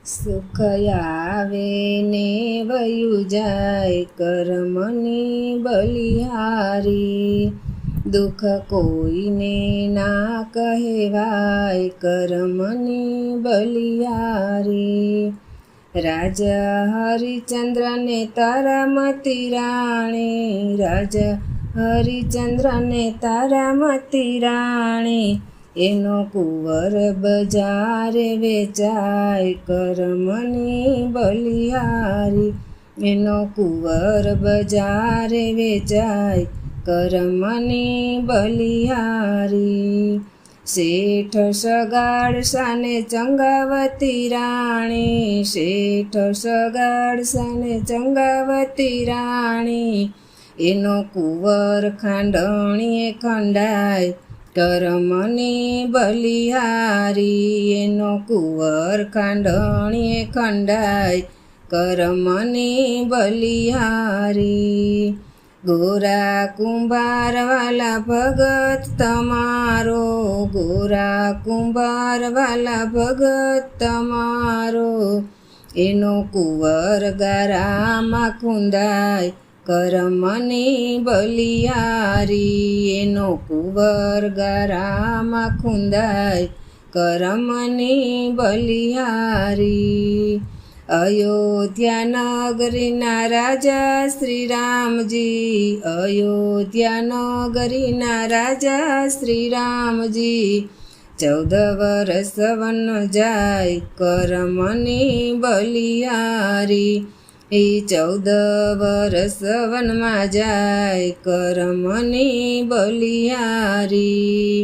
સુખ આવે ને વયું જાય કર્મની બલિહારી, દુઃખ કોઈને ના કહેવાય કર્મની બલિહારી। રાજા હરિચંદ્રને તારામતી રાણી, રાજા હરિચંદ્રને તારામતી રાણી, એનો કુંવર બજારે વેચાય કર્મની બલિહારી, એનો કુંવર બજારે વેચાય કર્મની બલિહારી। શેઠ સગાડસાને ચંગાવતી રાણી, શેઠ સગાડસાને ચંગાવતી રાણી, એનો કુંવર ખાંડણીએ ખંડાય કર્મની બલિહારી, એનો કુંવર ખાંડણીએ ખંડાય કર્મની બલિહારી। ગોરા કુંભારવાલા ભગત તમારો, ગોરા કુંભારવાલા ભગત તમારો, એનો કુંવર ગારામાં ખૂંદાય કર્મની બલિહારી, એનો કુંવર ગારામાં ખૂંદાય કર્મની બલિહારી। અયોધ્યા નગરીના રાજા શ્રી રામજી, અયોધ્યા નગરીના રાજા શ્રી રામજી, 14 વર્ષ વન જાય કર્મની બલિહારી, એ 14 વર્ષ વનમાં જાય કર્મની બલિહારી।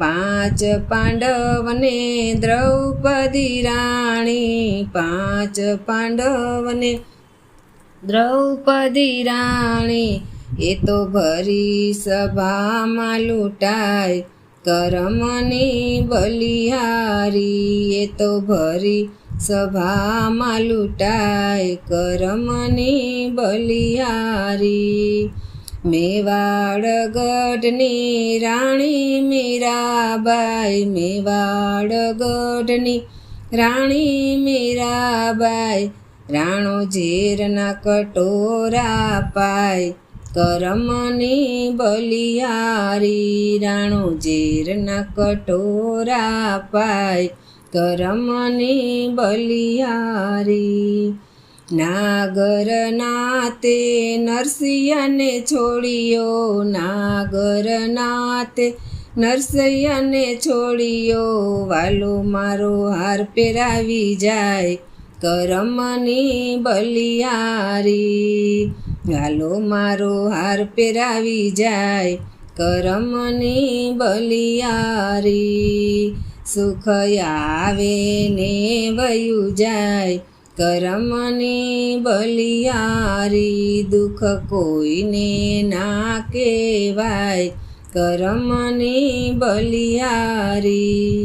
5 પાંડવને દ્રૌપદી રાણી, 5 પાંડવને દ્રૌપદી રાણી, એ તો ભરી સભામાં લૂંટાય કર્મની બલિહારી, એ તો ભરી સભામાં લૂંટાય કર્મની બલિહારી। મેવાડગઢની રાણી મીરાબાઈ, મેવાડગઢની રાણી મીરાબાઈ, રાણો ઝેરના કટોરા પાય કર્મની બલિહારી, રાણો ઝેરના કટોરા પાય કર્મની બલિહારી। નાગરનાથે નરસિંહને છોડ્યો, નાગરનાથે નરસિંહને છોડ્યો, વાલો મારો હાર પહેરાવી જાય કર્મની બલિહારી, વાલો મારો હાર પહેરાવી જાય કર્મની બલિહારી। સુખ આવે ને વયું જાય કર્મની બલિહારી, દુઃખ કોઈને ના કહેવાય કર્મની બલિહારી।